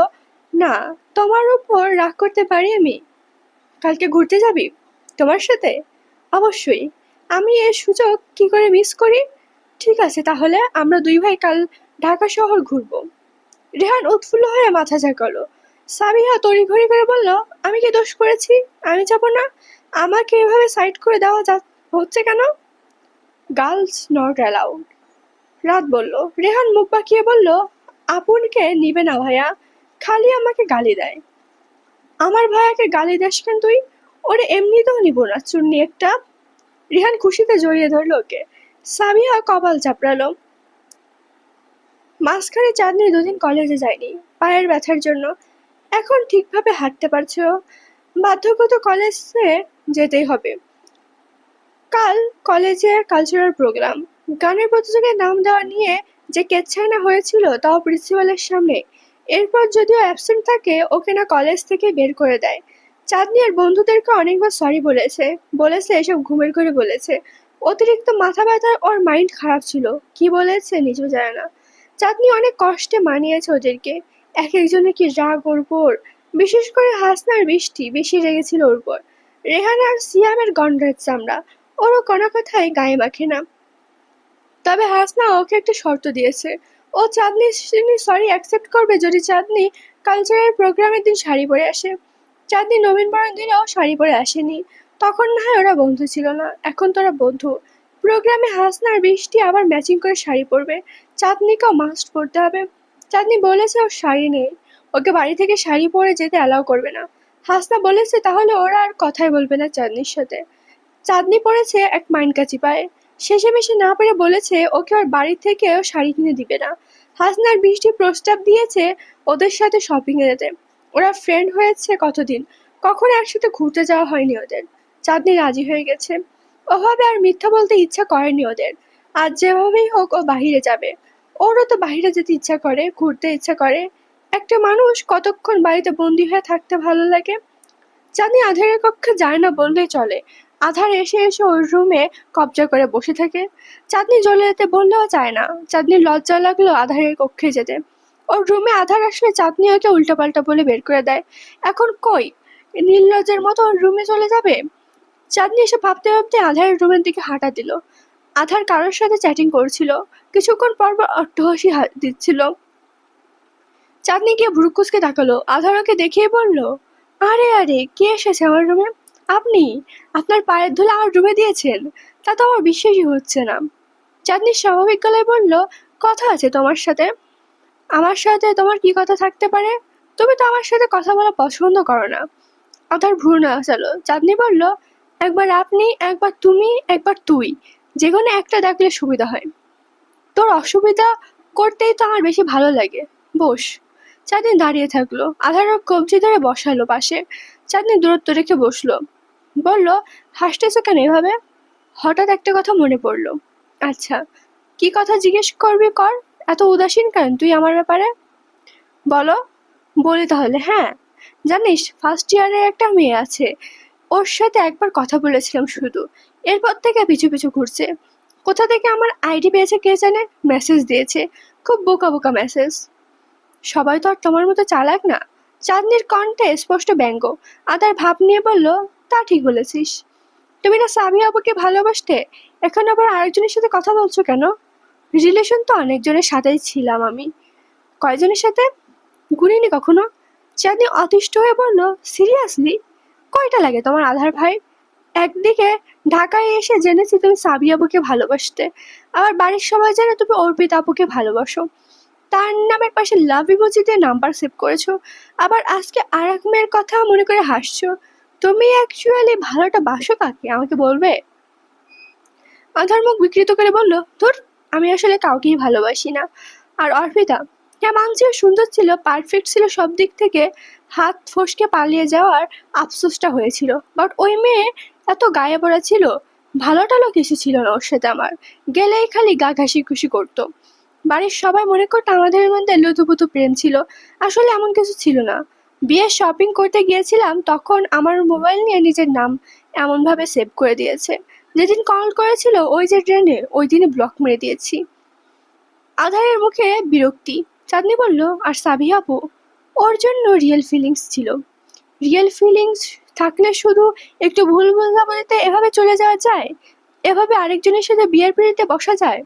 না, তোমার উপর রাগ করতে পারি আমি? কালকে ঘুরতে যাবি তোমার সাথে? অবশ্যই। আমি এর সুযোগ কি করে মিস করি? ঠিক আছে, তাহলে আমরা দুই ভাই কাল ঢাকা শহর ঘুরবো। রেহান উৎফুল্ল হয়ে মাথা ঝাঁকালো। সাবিহা তড়িঘড়ি করে বলল, আমি কি দোষ করেছি? আমি যাব না। আমাকে এভাবে সাইড করে দেওয়া হচ্ছে কেন? Girls not allowed. রাত বলল। রেহান মুখ বাঁকিয়ে বলল, আপনকে নিবে না ভাইয়া, খালি আমাকে গালি দেয়। আমার ভাইয়াকে গালি দেস কেন তুই? ওরে এমনিতেও নিব না, চুন্নি একটা। রেহান খুশিতে জড়িয়ে ধরল ওকে। সাবিহা কপাল চাপড়ালো। মাঝখানে চাঁদনি দুদিন কলেজে যায়নি পায়ের ব্যথার জন্য। এখন ঠিকভাবে হাঁটতে পারছে ও। বাধ্যগত কলেজে যেতেই হবে। কাল কলেজে কালচারাল প্রোগ্রাম, গানের প্রতিযোগিতায় নাম দেওয়া নিয়ে যে কেচ্ছানা হয়েছিল তাও প্রিন্সিপালের সামনে। এরপর যদিও অ্যাবসেন্ট থাকে ওকে না কলেজ থেকে বের করে দেয়। চাঁদনি আর বন্ধুদেরকে অনেকবার সরি বলেছে, বলেছে এসব ঘুমের ঘরে বলেছে। অতিরিক্ত মাথা ব্যথায় ওর মাইন্ড খারাপ ছিল, কি বলেছে নিজেও জানে না। চাঁদনি অনেক কষ্টে মানিয়েছে ওদেরকে। এক একজনের কি রাগ ওর উপর। বিশেষ করে হাসনার বৃষ্টি বেশি রেগেছিল ওর উপর। রেহান আর সিয়ামের গন্ডার চামড়া, ওরও কোনো কথাই গায়ে মাখে না। তবে হাসনা ওকে একটা শর্ত দিয়েছে, ও চাঁদনি সরি অ্যাকসেপ্ট করবে যদি চাঁদনি কালচারাল প্রোগ্রামের দিন শাড়ি পরে আসে। চাঁদনি নবীনবরণ দিনেও শাড়ি পরে আসেনি, তখন না হয় ওরা বন্ধু ছিল না, এখন তো ওরা বন্ধু। প্রোগ্রামে হাসনা আর বৃষ্টি আবার ম্যাচিং করে শাড়ি পরবে, চাঁদনিকেও মাস্ট পরতে হবে। চাঁদনি বলেছে ওর শাড়ি নেই, ওকে বাড়ি থেকে শাড়ি পরে যেতে অ্যালাউ করবে না। হাসনা বলেছে তাহলে ওরা আর কথাই বলবে না চাঁদনির সাথে। চাঁদনি পড়েছে এক মাইনকাচি পায়ে। শেষেমেশে না পেরে বলেছে ওকে ওর বাড়ি থেকেও শাড়ি কিনে দিবে না। হাসনার বৃষ্টি প্রস্তাব দিয়েছে ওদের সাথে শপিং এ যেতে। ওরা ফ্রেন্ড হয়েছে কতদিন, কখনো একসাথে ঘুরতে যাওয়া হয়নি ওদের। চাঁদনি রাজি হয়ে গেছে। ওভাবে আর মিথ্যা বলতে ইচ্ছা করেনি ওদের। আজ যেভাবেই হোক ও বাহিরে যাবে। ওরও তো বাহিরে যেতে ইচ্ছা করে, ঘুরতে ইচ্ছা করে। একটা মানুষ কতক্ষণ বাড়িতে বন্দি হয়ে থাকতে ভালো লাগে? চাঁদনি আঁধারের কক্ষে যায় না বললেই চলে। আঁধার এসে এসে ওর রুমে কবজা করে বসে থাকে। চাঁদনি চলে যেতে বললেও চায় না। চাঁদনির লজ্জা লাগলো আঁধারের কক্ষে যেতে। ওর রুমে আঁধার আসলে চাঁদনি ওকে উল্টাপাল্টা বলে বের করে দেয়। এখন কই নির্লজ্জের মতো ওর রুমে চলে যাবে? চাঁদনি এসে ভাবতে ভাবতে আঁধারের রুমের দিকে হাঁটা দিল। আধার কারোর সাথে চ্যাটিং করছিল, কিছুক্ষণ পর পর অট্টহাসি দিচ্ছিল। চাঁদনি গিয়ে ভ্রুকুচকে তাকালো, আধার ওকে দেখিয়ে বলল, আরে আরে, কে এসেছে আমার রুমে? আপনি? আপনার পায়ের ধুলো আমার রুমে দিয়েছেন? তা তো আমার বিশ্বাসই হচ্ছে না। চাঁদনি স্বাভাবিক গলায় বলল, কথা আছে তোমার সাথে। আমার সাথে তোমার কি কথা থাকতে পারে? তুমি তো আমার সাথে কথা বলা পছন্দ করো না। আধার ভ্রু নাচালো। চাঁদনি বলল, একবার আপনি, একবার তুমি, একবার তুই, যেকোনো একটা ডাকলে সুবিধা হয়। তোর অসুবিধা করতেই তো আমার বেশি ভালো লাগে। বস। চাঁদনি দাঁড়িয়ে থাকলো, আধার ওর কবজি ধরে বসালো পাশে। চাঁদনি দূরত্ব রেখে বসলো। বলল, হাসতেছো কেন এভাবে? হঠাৎ একটা কথা মনে পড়লো। আচ্ছা, কি কথা জিজ্ঞেস করবি কর। এত উদাসীন কেন তুই আমার ব্যাপারে? বলো। বলি তাহলে। হ্যাঁ, জানিস ফার্স্ট ইয়ারের একটা মেয়ে আছে, ওর সাথে একবার কথা বলেছিলাম শুধু, এরপর থেকে পিছু পিছু ঘুরছে। কোথা থেকে আমার আইডি পেয়েছে কে জানে, মেসেজ দিয়েছে, খুব বোকা বোকা মেসেজ। সবাই তো আর তোমার মতো চালাক না। চাঁদনির কণ্ঠে স্পষ্ট ব্যঙ্গ। আদার ভাব নিয়ে বলল, তা ঠিক বলেছিস। তুমি না সাবিয়া আপুকে ভালোবাসতে, এখন আবার আরেকজনের সাথে কথা বলছো কেন? রিলেশন তো অনেকজনের সাথেই ছিলাম আমি। কয়জনের সাথে? গুনিনি কখনো। চাঁদনি অতিষ্ঠ হয়ে বলল, সিরিয়াসলি? কয়টা লাগে তোমার আধার ভাই? একদিকে ঢাকায় এসে জেনেছি তুমি সাবিয়া আপুকে ভালোবাসতে, আবার বাড়ির সবাই জানে তুমি অর্পিতা আপুকে ভালোবাসো। তার নামের পাশে লাভ ইমোজি দিয়ে নাম্বার সেভ করেছো, আবার আজকে আর এক মেয়ের কথা মনে করে হাসছো। তুমি অ্যাকচুয়ালি ভালোটা বাসো কাকে আমাকে বলবে? আধার মুখ বিকৃত করে বলল, ধুর, আমি আসলে কাউকেই ভালোবাসি না। আর অর্পিতা, হ্যাঁ মানছি ও সুন্দর ছিল, পারফেক্ট ছিল সব দিক থেকে। হাত ফসকে পালিয়ে যাওয়ার আফসোসটা হয়েছিল, বাট ওই মেয়ে এত গায়ে পড়া ছিল, ভালো টালো কিছু ছিল না ওর সাথে আমার। গেলেই খালি গা ঘাসি খুশি করতো। বাড়ির সবাই মনে করতো আমাদের মধ্যে লুতুপুতু প্রেম ছিল, আসলে এমন কিছু ছিল না। বিয়ের শপিং করতে গিয়েছিলাম, তখন আমার মোবাইল নিয়ে নিজের নাম এমনভাবে সেভ করে দিয়েছে। যেদিন কল করেছিল ওই যে ট্রেনে, ওই দিনই ব্লক মেরে দিয়েছি। আধারের মুখে বিরক্তি। চাঁদনি বলল, আর সাবিয়া আপু? ওর জন্য রিয়েল ফিলিংস ছিল। রিয়েল ফিলিংস থাকলে শুধু একটু ভুল বোঝাবুঝিতে এভাবে চলে যাওয়া যায়? এভাবে আরেকজনের সাথে বিয়ের পিড়িতে বসা যায়?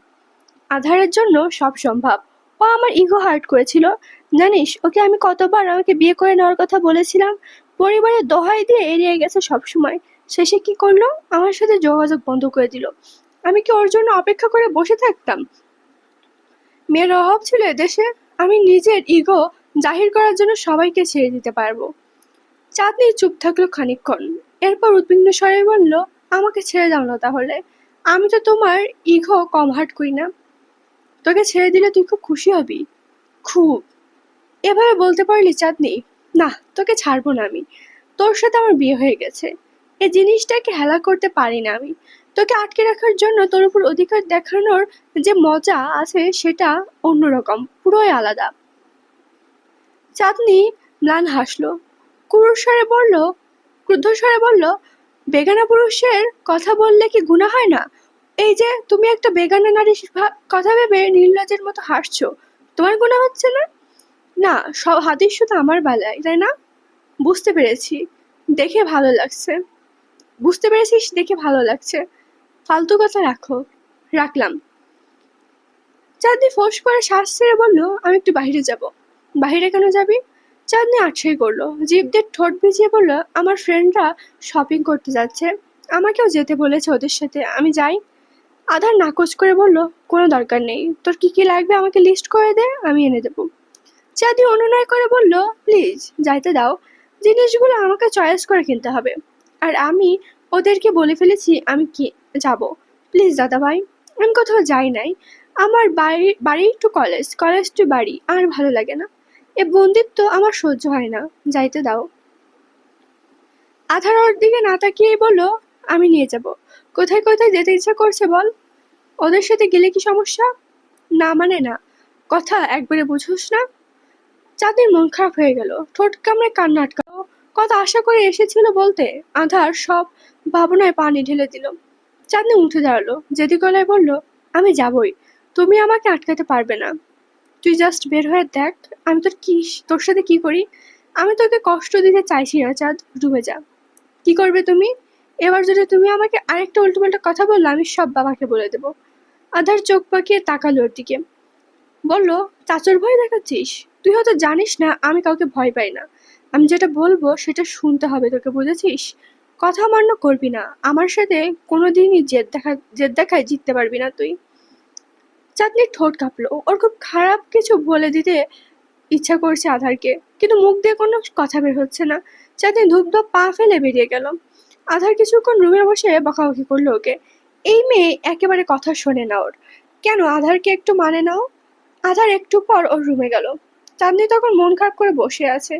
আধারের জন্য সব সম্ভব। ও আমার ইগো হার্ট করেছিল। জানিস ওকে আমি কতবার আমাকে বিয়ে করে নেওয়ার কথা বলেছিলাম, পরিবারের দোহাই দিয়ে এড়িয়ে গেছে সব সময়। শেষে কি করলো, আমার সাথে যোগাযোগ বন্ধ করে দিল। আমি কি ওর জন্য অপেক্ষা করে বসে থাকতাম? মেয়ের অভাব ছিল এদেশে? আমি নিজের ইগো জাহির করার জন্য সবাইকে ছেড়ে দিতে পারবো। চাঁদনি চুপ থাকলো খানিকক্ষণ, এরপর উদ্বিগ্ন স্বরে বলল, আমাকে ছেড়ে দাও না তাহলে। আমি তো তোমার ইগো কম হার্ট করি না। তোকে ছেড়ে দিলে তুই খুব খুশি হবি। খুব। এভাবে বলতে পারলি চাঁদনি? না, তোকে ছাড়বো না আমি। তোর সাথে আমার বিয়ে হয়ে গেছে, এই জিনিসটাকে হেলা করতে পারি না আমি। তোকে আটকে রাখার জন্য তোর উপর অধিকার দেখানোর যে মজা আছে সেটা অন্যরকম, পুরোই আলাদা। চাঁদনি ম্লান হাসলো, ক্রুদ্ধস্বরে বলল ক্রুদ্ধস্বরে বলল, বেগানা পুরুষের কথা বললে কি গুনাহ হয় না? এই যে তুমি একটা বেগানা নারীর কথা ভেবে নির্লজ্জের মতো হাসছো, তোমার গুনাহ হচ্ছে না? না, সব হাদিস শুধু আমার বেলায়, তাই না? বুঝতে পেরেছি। দেখে ভালো লাগছে। বুঝতে পেরেছিস, দেখে ভালো লাগছে। ফালতু কথা রাখো। রাখলাম। চাঁদনি ফোঁস করে শ্বাস ছেড়ে বলল, আমি একটু বাইরে যাব। বাইরে কেন যাবি? চাঁদনি আছাই করলো, জিভ দিয়ে ঠোঁট ভিজিয়ে বলল, আমার ফ্রেন্ডরা শপিং করতে যাচ্ছে, আমাকেও যেতে বলেছে ওদের সাথে, আমি যাই। আধার নাকচ করে বলল, কোনো দরকার নেই, তোর কি কি লাগবে আমাকে লিস্ট করে দে, আমি এনে দেবো। চাঁদনি অনুনয় করে বলল, প্লিজ যাইতে দাও, জিনিসগুলো আমাকে চয়েস করে কিনতে হবে। আর আমি ওদেরকে বলে ফেলেছি আমি কি যাব। প্লিজ দাদা ভাই, আমি কোথাও যাই নাই। আমার বাড়ি বাড়ি টু কলেজ, কলেজ টু বাড়ি আর ভালো লাগে না। এ বন্দিত্ব আমার সহ্য হয় না, যাইতে দাও। আধার ওর দিকে না তাকিয়েই বলল, আমি নিয়ে যাব। কোথায় কোথায় যেতে ইচ্ছা করছে বল। ওদের সাথে গেলে কি সমস্যা? না মানে না, কথা একবারে বুঝোস না? চাঁদের মন খারাপ হয়ে গেল, ঠোঁট কামড়ে কান্না আটকালো। কত আশা করে এসেছিল বলতে, আধার সব ভাবনায় পানি ঢেলে দিল। চাঁদনি উঠে দাঁড়ালো, জেদি গলায় বলল, আমি যাবই, তুমি আমাকে আটকাতে পারবে না। তুই জাস্ট বের হয়ে দেখ, আমি তোর সাথে কি করি। আমি তোকে কষ্ট দিতে চাইছি না চাঁদ, ডুবে যা। কি করবে তুমি? এবার যদি তুমি আমাকে আরেকটা উল্টোপাল্টা কথা বললে আমি সব বাবাকে বলে দেবো। আধার চোখ পাকিয়ে তাকালো ওর দিকে, বলল, চাচুর ভয় দেখাচ্ছিস? তুই হয়তো জানিস না আমি কাউকে ভয় পাই না। আমি যেটা বলবো সেটা শুনতে হবে তোকে, বুঝেছিস? কথা অমান্য করবি না। আমার সাথে কোনোদিনই জেদ দেখায় জিততে পারবি না তুই। চাঁদনির ঠোঁট কাঁপলো। ওর খুব খারাপ কিছু বলে দিতে ইচ্ছা করছে আধারকে, কিন্তু মুখ দিয়ে কোনো কথা বের হচ্ছে না। চাঁদনি ধূপধাপ পা ফেলে বেরিয়ে গেল। আধার কিছুক্ষণ রুমে বসে বকাবকি করলো ওকে। এই মেয়ে একেবারে কথা শোনে না ওর। কেন আধারকে একটু মানে নাও। আধার একটু পর ওর রুমে গেল। চাঁদনি তখন মন খারাপ করে বসে আছে।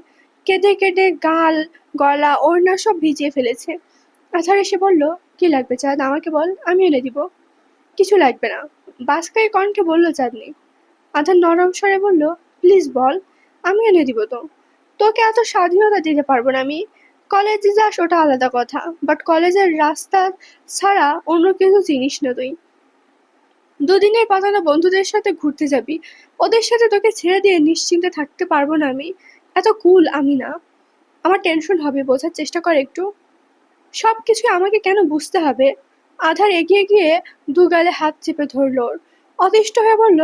কেঁদে কেটে গাল, গলা, ওড়না সব ভিজিয়ে ফেলেছে। আধার এসে বলল, কি লাগবে চাঁদ, আমাকে বল, আমি এনে দিব। কিছু লাগবে না, বাসকাই কনকে বলল চাঁদনি। আধার নরম স্বরে বলল, প্লিজ বল, আমি এনে দিব তো। তোকে এত স্বাধীনতা দিতে পারবো না আমি। কলেজে যাস ওটা আলাদা কথা, বাট কলেজের রাস্তা ছাড়া অন্য কিছু চিনিস না তুই। দুদিনের পাতানো বন্ধুদের সাথে ঘুরতে যাবি, ওদের সাথে তোকে ছেড়ে দিয়ে নিশ্চিন্তে থাকতে পারবো না আমি। এত কুল আমি না। আমার টেনশন হবে, বোঝার চেষ্টা কর একটু। সবকিছু আমাকে কেন বুঝতে হবে? আধার এগিয়ে গিয়ে দু গালে হাত চেপে ধরল ওর। অতিষ্ঠ হয়ে বলল,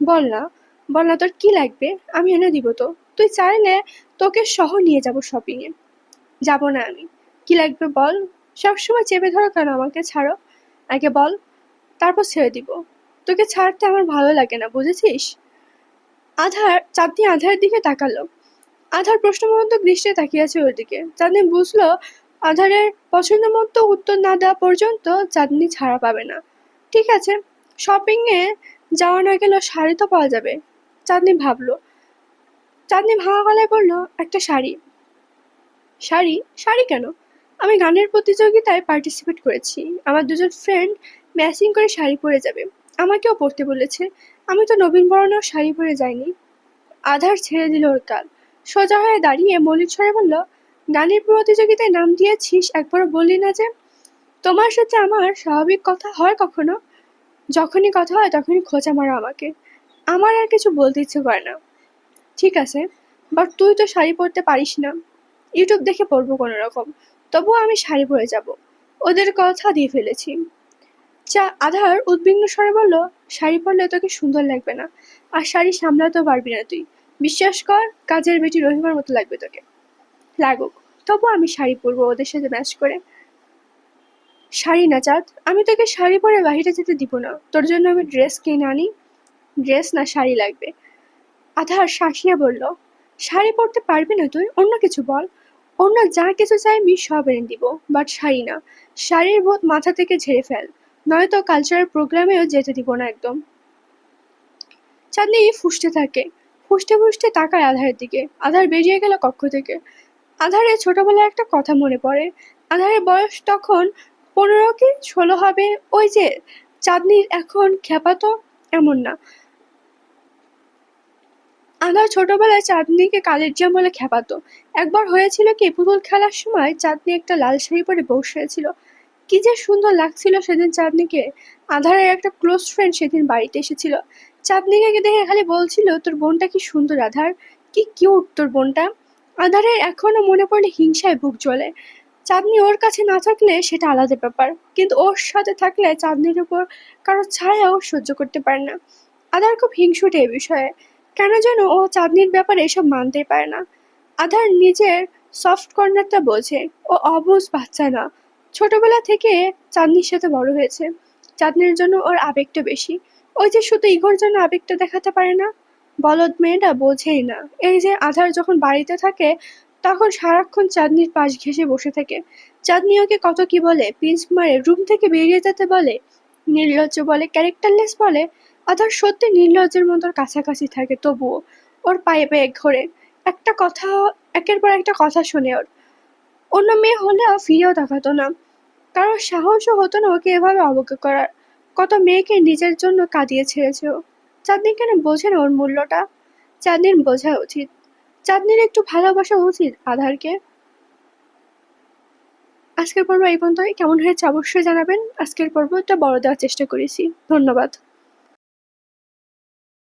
বল না, বল না তোর কি লাগবে, আমি এনে দিব তো। তুই চাইলে তোকে সহ নিয়ে যাব শপিং এ। যাব না আমি। কি লাগবে বল। সবসময় চেপে ধরো কেন আমাকে, ছাড়ো আগে বল, তারপর ছেড়ে দিব। তোকে ছাড়তে আমার ভালো লাগে না, বুঝেছিস? চাঁদনি আধারের দিকে তাকালো। আধার প্রশ্নবোধক দৃষ্টিতে তাকিয়ে আছে ওর দিকে। চাঁদনি বুঝলো আধারের পছন্দ মতো উত্তর না দেওয়া পর্যন্ত চাঁদনি ছাড়া পাবে না। ঠিক আছে, শপিং এ যাওয়া না গেলেও শাড়ি তো পাওয়া যাবে। চাঁদনি ভাবলো। চাঁদনি ভাঙা গলায় বলল, একটা শাড়ি। শাড়ি? শাড়ি কেন? আমি গানের প্রতিযোগিতায় পার্টিসিপেট করেছি। আমার দুজন ফ্রেন্ড ম্যাচিং করে শাড়ি পরে যাবে। আমাকেও পরতে বলেছে। আমি তো নবীনবরণেও শাড়ি পরে যাইনি। আধার ছেড়ে দিল ওর গাল। সোজা হয়ে দাঁড়িয়ে মলিন স্বরে বলল, গানের প্রতিযোগিতায় নাম দিয়েছিস, একবারও বললি না যে। তোমার সাথে আমার স্বাভাবিক কথা হয় কখনো? যখনই কথা হয় তখনই খোঁচা মারো আমাকে। আমার আর কিছু বলতে ইচ্ছে করে না। ঠিক আছে, বাট তুই তো শাড়ি পরতে পারিস না। ইউটিউব দেখে পরবো কোনো রকম, তবুও আমি শাড়ি পরে যাব। ওদের কথা দিয়ে ফেলেছি। আধার উদ্বিগ্ন স্বরে বলল, শাড়ি পরলে তোকে সুন্দর লাগবে না, আর শাড়ি সামলাতেও পারবি না তুই। বিশ্বাস কর, কাজের বেটি রহিমার মতো লাগবে তোকে। লাগুক, তবু আমি শাড়ি পরবো ওদের সাথে ম্যাচ করে। শাড়ি না চাঁদ, আমি তোকে শাড়ি পরে বাহিরে যেতে দিব না। তোর জন্য আমি ড্রেস কিনে আনি। ড্রেস না, শাড়ি লাগবে। আধার শাসিয়ে বলল, শাড়ি পরতে পারবি না তুই, অন্য কিছু বল। অন্য যা কিছু চাই আমি সব এনে দিব, বাট শাড়ি না। শাড়ির ভূত মাথা থেকে ঝেড়ে ফেল, নয়তো কালচারাল প্রোগ্রামেও যেতে দিব না একদম। চাঁদনি ফুঁসতে থাকে। ফুঁসতে ফুঁসতে তাকায় আধারের দিকে। আধার বেরিয়ে গেল কক্ষ থেকে। আধারের ছোটবেলায় একটা কথা মনে পড়ে। আধারের বয়স তখন 15 কি 16 হবে। ওই যে চাঁদনির এখন খ্যাপাতো, এমন না। আধার ছোটবেলায় চাঁদনিকে কালের জাম বলে খ্যাপাতো। একবার হয়েছিল কি, পুতুল খেলার সময় চাঁদনি একটা লাল শাড়ি পরে বসেছিল। কি যে সুন্দর লাগছিল সেদিন চাঁদনিকে। আধারের একটা ক্লোজ ফ্রেন্ড সেদিন বাড়িতে এসেছিল। চাঁদনিকে দেখে খালি বলছিল, তোর বোনটা কি সুন্দর আধার, কি কিউট তোর বোনটা। আধারের এখনো মনে পড়লে হিংসায় বুক জ্বলে। চাঁদনি ওর কাছে না থাকলে সেটা আলাদা ব্যাপার, কিন্তু ওর সাথে থাকলে চাঁদনির উপর কারো ছায়াও সহ্য করতে পারে না। আধার খুব হিংসুটে এ বিষয়ে। কেন যেন ও চাঁদনির ব্যাপারে এসব মানতেই পারে না। আধার নিজের সফট কর্নারটা বোঝে। ও অবুঝ বাচ্চা না। ছোটবেলা থেকে চাঁদনির সাথে বড় হয়েছে। চাঁদনির জন্য ওর আবেগটা বেশি। ওই যে শুধু ইগোর জন্য আবেগটা দেখাতে পারে না। বলদ মেয়েটা বোঝেই না। এই যে আধার যখন বাড়িতে থাকে তখন সারাক্ষণ চাঁদনির পাশ ঘেঁষে বসে থাকে। চাঁদনি ওকে কত কি বলে, পিঞ্চ মারে, রুম থেকে বেরিয়ে যেতে বলে, নির্লজ্জ বলে, ক্যারেক্টারলেস বলে। আধার সত্যি নির্লজ্জের মতো ওর কাছাকাছি থাকে, তবুও ওর পায়ে পায়ে ঘোরে। একটা কথা, একের পর একটা কথা শোনে ওর। অন্য মেয়ে হলেও ফিরেও তাকাতো না। কারোর সাহসও হতো না ওকে এভাবে অবজ্ঞা করার। কত মেয়েকে নিজের জন্য কাঁদিয়ে ছেড়েছে ও। চাঁদনি কেন বোঝে না ওর মূল্যটা? চাঁদনির বোঝা উচিত। চাঁদনির একটু ভালোবাসা উচিত আধারকে। আজকের পর্ব এই পর্যন্তই। কেমন হয়েছে অবশ্যই জানাবেন। আজকের পর্বটা বড় দেওয়ার চেষ্টা করেছি। ধন্যবাদ।